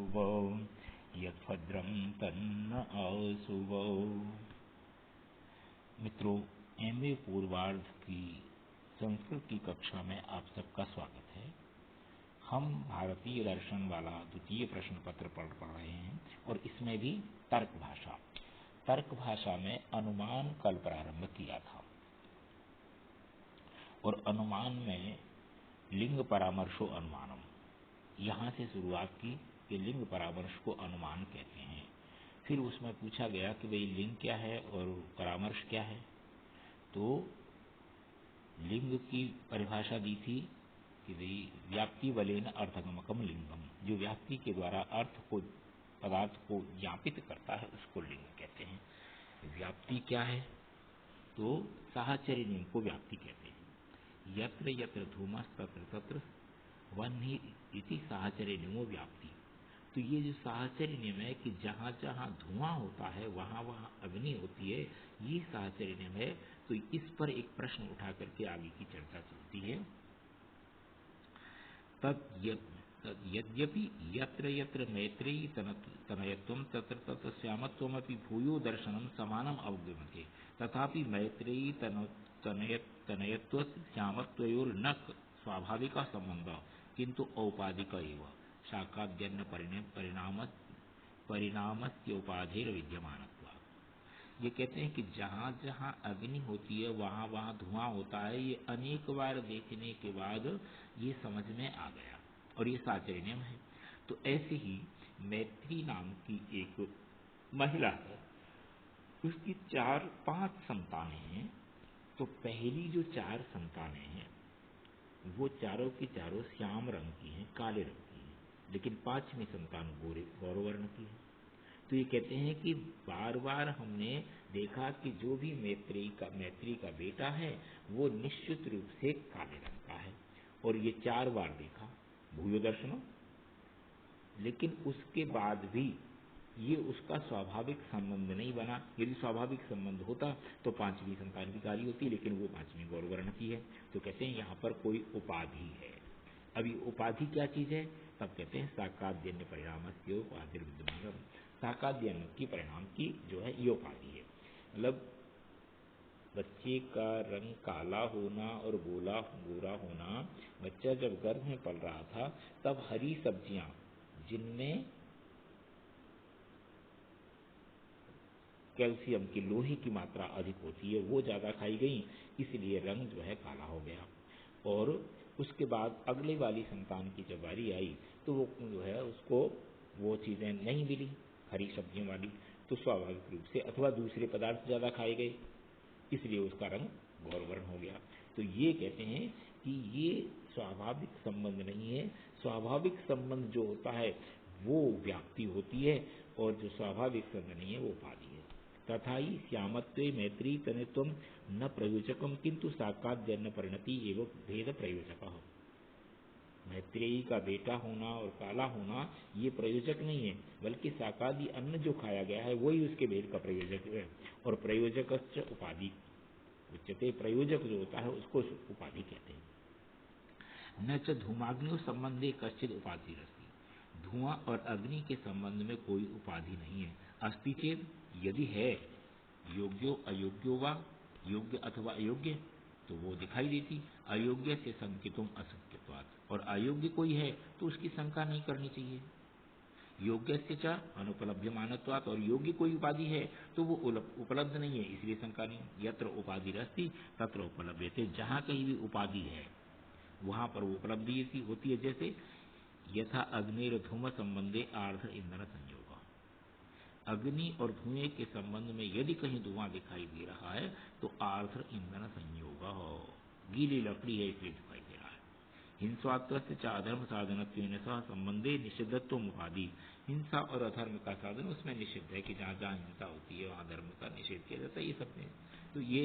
शुभो यद्भद्रं तन्न आशुभो। मित्रों, एमए पूर्वार्ध की संस्कृत की कक्षा में आप सबका स्वागत है। हम भारतीय दर्शन वाला द्वितीय प्रश्न पत्र पढ़ रहे हैं और इसमें भी तर्क भाषा में अनुमान कल प्रारंभ किया था और अनुमान में लिंग परामर्शो अनुमानम, यहाँ से शुरुआत की कि लिंग परामर्श को अनुमान कहते हैं। फिर उसमें पूछा गया कि भाई लिंग क्या है और परामर्श क्या है। तो लिंग की परिभाषा दी थी कि भाई व्याप्ति बलेन अर्थगमकम लिंगम, जो व्याप्ति के द्वारा पदार्थ को ज्ञापित करता है उसको लिंग कहते हैं। व्याप्ति क्या है? तो साहचर्य नियम को व्याप्ति कहते हैं। यत्र यत्र धूमस् तत्र तत्र वह्नि इति साहचर्य नियमो व्याप्ति। तो ये जो साहचर्य नियम है कि जहाँ जहाँ धुआं होता है वहाँ वहाँ अग्नि होती है, ये साहचर्य नियम है। तो इस पर एक प्रश्न उठा करके आगे की चर्चा चलती है। यद्यपि यत्र यत्र मैत्रेयी तनयत्वं तत्र तत्र श्यामत्वमपि भूयो दर्शनं समानम् अवगम्यते, तथापि मैत्रेयी तनयत्व श्यामत्वयोर्न स्वाभाविक संबंध किंतु औपाधिक एव शाकाद्यन्न परिणामस्योपाधिर विद्यमानत्वात्। ये कहते हैं कि जहाँ जहाँ अग्नि होती है वहाँ वहाँ धुआं होता है। ये अनेक बार देखने के बाद ये समझ में आ गया और ये साहचर्य नियम है। तो ऐसे ही मैत्री नाम की एक महिला है, उसकी 4-5 संतानें हैं। तो पहली जो 4 संतानें हैं वो चारों की चारों श्याम रंग की हैं, काले रंग की हैं, लेकिन 5वीं संतान गौरवर्ण की है। तो ये कहते हैं कि बार बार हमने देखा कि जो भी मैत्री का बेटा है वो निश्चित रूप से काले रंग का है और ये 4 बार देखा भूयो दर्शनों, लेकिन उसके बाद भी ये उसका स्वाभाविक संबंध नहीं बना। यदि स्वाभाविक संबंध होता तो 5वीं संतान की काली होती, लेकिन वो 5वीं गौरवर्ण की है। तो कहते हैं यहाँ पर कोई उपाधि है। अभी उपाधि क्या चीज है? तब कहते हैं साकाद्यन्य परिणामस्य उपाधि विद्यमान। साकाद्यन्न की परिणाम की जो है ये उपाधि है। मतलब बच्चे का रंग काला होना और गोरा होना। बच्चा जब गर्भ में पल रहा था तब हरी सब्जियां जिनमें कैल्शियम की, लोहे की मात्रा अधिक होती है वो ज़्यादा खाई गई, इसलिए रंग जो है काला हो गया। और उसके बाद अगले वाली संतान की जब बारी आई तो वो जो है उसको वो चीज़ें नहीं मिली हरी सब्जियों वाली, तो स्वाभाविक रूप से अथवा दूसरे पदार्थ ज़्यादा खाए गए, इसलिए उसका रंग गौरवर्ण हो गया। तो ये कहते हैं कि ये स्वाभाविक संबंध नहीं है। स्वाभाविक संबंध जो होता है वो व्याप्ति होती है और जो स्वाभाविक संबंध नहीं है वो उपाधि है। तथा ही श्यामत्वे मैत्री तनित्वम न प्रयोजकम किंतु साकाद्यन्न परिणति एवं भेद प्रयोजक। मैत्रेयी का बेटा होना और काला होना ये प्रयोजक नहीं है, बल्कि साकादि अन्न जो खाया गया है वही उसके भेद का प्रयोजक है। और प्रयोजक उपाधि उच्चते, प्रयोजक जो होता है उसको उपाधि कहते हैं। न च धूमाग्नि संबंधे कश्चित उपाधि रस्ती, धुआं और अग्नि के संबंध में कोई उपाधि नहीं है। अस्ति चेत, यदि है, योग्यो अयोग्यो वा, योग्य अथवा अयोग्य, तो वो दिखाई देती। अयोग्य से संकितुम अशक्यत्वात्, और अयोग्य कोई है तो उसकी शंका नहीं करनी चाहिए। योग्य से च अनुपलभ्यमानत्वात्, और योग्य कोई उपाधि है तो वो उपलब्ध नहीं है, इसलिए शंका नहीं। यत्र उपाधि रस्ति तत्र उपलभ्यते, जहाँ कहीं भी उपाधि है वहाँ पर वो उपलब्धि होती है। जैसे यथा अग्निर धूम संबंधे आर्ध ईंधन संयोग, अग्नि और धुएं के संबंध में यदि कहीं धुआं दिखाई दे रहा है तो आर्ध ईंधन संयोग, गीली लकड़ी है इसलिए दिखाई दे रहा है। हिंसात्व से अधर्म साधन सह संबंधे निषिद्धत्व उपाधि, हिंसा और अधर्म का साधन उसमें निषिद्ध है कि जहाँ जहाँ हिंसा होती है वहाँ धर्म का निषेध किया जाता है। ये सब में तो ये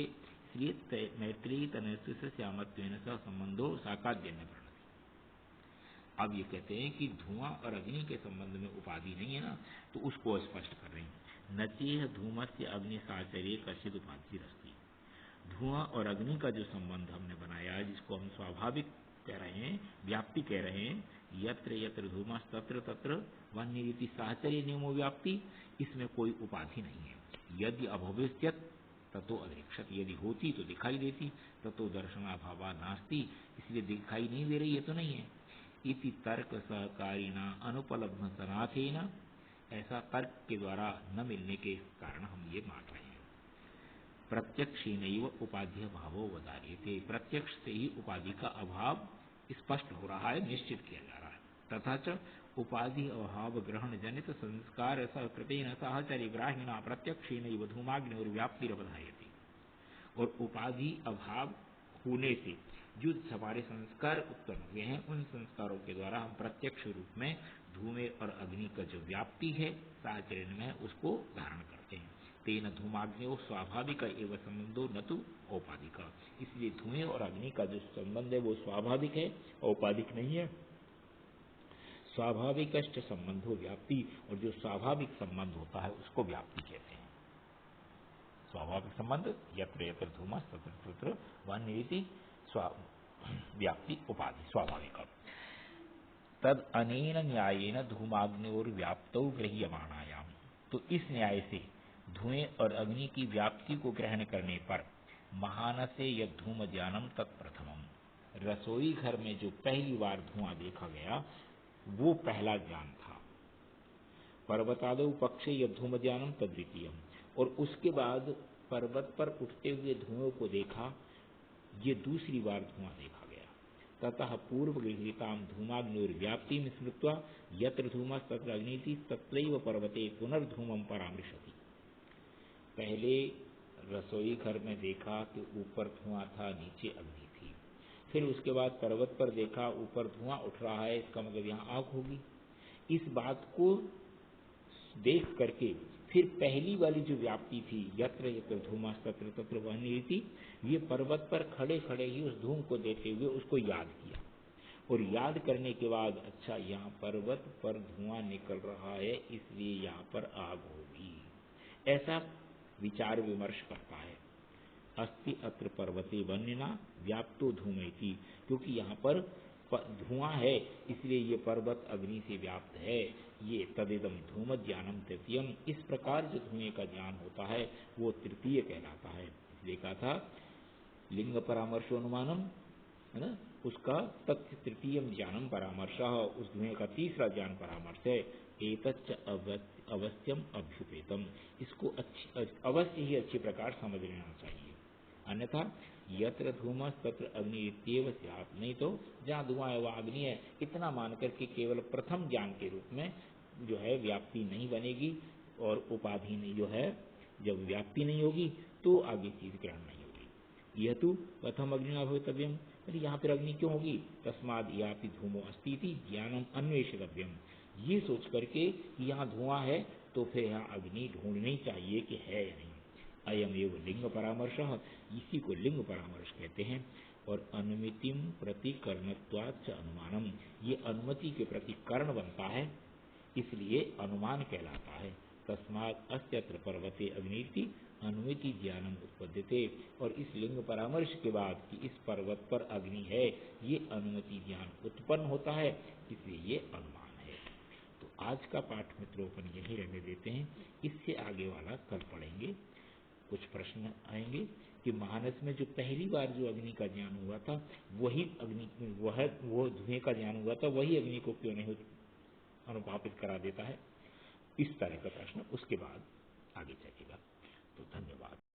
इसलिए मैत्री तनयत्व से श्यामत्वेन सह संबंधो साकाद्यन्य प्रणति। अब ये कहते हैं कि धुआं और अग्नि के संबंध में उपाधि नहीं है ना, तो उसको स्पष्ट कर रहे हैं। नचेह धूमस्य अग्नि साचर्य कश्चित उपाधि रस्ती, धुआं और अग्नि का जो संबंध हमने बनाया है जिसको हम स्वाभाविक कह रहे हैं, व्याप्ति कह रहे हैं, यत्र यत्र धूमस्तत्र तत्र वह्निरिति साहचर्य नियमो व्याप्ति, इसमें कोई उपाधि नहीं है। यदि अभविष्यत ततो अदृक्षत, यदि होती तो दिखाई देती, ततो दर्शनाभावा नास्ति, इसलिए दिखाई नहीं दे रही, ये तो नहीं है। इति तर्क सहकारिणा अनुपलब्ध सनाथेन, ऐसा तर्क के द्वारा न मिलने के कारण हम ये मान रहे हैं। प्रत्यक्षेनैव उपाध्य भावो वदार्यते, प्रत्यक्ष से ही उपाधि का अभाव स्पष्ट हो रहा है, निश्चित किया जा रहा है। तथा च उपाधि अभाव ग्रहण जनित संस्कार सकृतेन साहचर्य ग्राहिणा प्रत्यक्षेनैव धूमाग्निर्व्याप्तिरवधायते, और उपाधि अभाव होने से जो हमारे संस्कार उत्पन्न हुए हैं, उन संस्कारों के द्वारा हम प्रत्यक्ष रूप में धूमे और अग्नि का जो व्याप्ति है साहचर्य में, उसको धारण करते हैं। तेन धूमाग्नियों स्वाभाविक एवं संबंधो न तो औपाधिक, इसलिए धुएं और अग्नि का जो संबंध है वो स्वाभाविक है, औपाधिक नहीं है। स्वाभाविक संबंधो व्याप्ति, और जो स्वाभाविक संबंध होता है उसको व्याप्ति कहते हैं। स्वाभाविक संबंध यत्र यत्र धूमः तत्र तत्र वह्निरिति व्याप्ति उपाधि स्वाभाविक। तद अनेन न्यायेन धूमाग्निर्व्याप्तौ गृह्यमाणायाम, तो इस न्याय से धुएं और अग्नि की व्याप्ति को ग्रहण करने पर महानसे यद धूम ज्ञानम तत्प्रथमम, रसोई घर में जो पहली बार धुआं देखा गया वो पहला ज्ञान था। पर्वतादौ पक्षे यद धूम ज्ञानम तद्वितीयम, और उसके बाद पर्वत पर उठते हुए धुएं को देखा, ये दूसरी बार धुआं देखा गया। ततः पूर्व गृहीताम धूमाग्निर्व्याप्तिम स्मृत्वा यत्र धूमस्तत्र अग्निति तत्रैव पर्वते पुनर्धूमम परामृशति। पहले रसोई घर में देखा कि ऊपर धुआं था, नीचे अग्नि थी। फिर उसके बाद पर्वत पर देखा ऊपर धुआं उठ रहा है, इसका मतलब यहाँ आग होगी। इस बात को देख करके फिर पहली वाली जो व्याप्ति थी यत्र यत्र धूमः तत्र तत्र वह्निरिति, ये पर्वत पर खड़े खड़े ही उस धूम को देखते हुए उसको याद किया, और याद करने के बाद अच्छा यहाँ पर्वत पर धुआं निकल रहा है इसलिए यहाँ पर आग होगी, ऐसा विचार विमर्श करता है। अस्ति अत्र पर्वते वह्निना व्याप्तो धूमेति, क्योंकि यहाँ पर धुआं है इसलिए ये पर्वत अग्नि से व्याप्त है, ये तदिदम धूम ज्ञानम तृतीयम, इस प्रकार जो धुएं का ज्ञान होता है वो तृतीय कहलाता है। इसलिए कहा था लिंग परामर्शो अनुमानम, है ना, उसका तथ्य तृतीयम ज्ञानम परामर्श, उस धुएं का तीसरा ज्ञान परामर्श है। एतच्च अवश्यम अभ्युपेतम, इसको अवश्य ही अच्छी प्रकार समझ लेना चाहिए, अन्यथा यत्र धूमः तत्र अग्नि इत्येव स्यात्, नहीं तो जहाँ धुआं है वहाँ अग्नि है, इतना मान करके केवल प्रथम ज्ञान के रूप में जो है व्याप्ति नहीं बनेगी, और उपाधि नहीं जो है जब व्याप्ति नहीं होगी तो आगे चीज ग्रहण नहीं होगी। यह तो प्रथम अग्नि न भवितव्यम, यहाँ पर अग्नि क्यों होगी, तस्माद् याति धूमो अस्ति इति ज्ञानम अन्वेषितव्यम, ये सोच करके यहाँ धुआं है तो फिर यहाँ अग्नि ढूंढनी चाहिए कि है या नहीं। अयम एवं लिंग परामर्श, इसी को लिंग परामर्श कहते हैं। और अनुमितिम प्रति कर्णत्वाच्च अनुमानम, ये अनुमति के प्रति कर्ण बनता है इसलिए अनुमान कहलाता है। तस्मात् अस्यत्र पर्वते अग्निति अनुमिति ज्ञानम उत्पद्यते, और इस लिंग परामर्श के बाद कि इस पर्वत पर अग्नि है ये अनुमति ज्ञान उत्पन्न होता है, इसलिए ये अनुमान है। तो आज का पाठ मित्रों अपन यही रहने देते हैं, इससे आगे वाला कल पढ़ेंगे। कुछ प्रश्न आएंगे कि महानस में जो पहली बार जो अग्नि का ज्ञान हुआ था वही अग्नि, वो धुएं का ज्ञान हुआ था, वही अग्नि को क्यों नहीं अनुभावित करा देता है, इस तरह का प्रश्न उस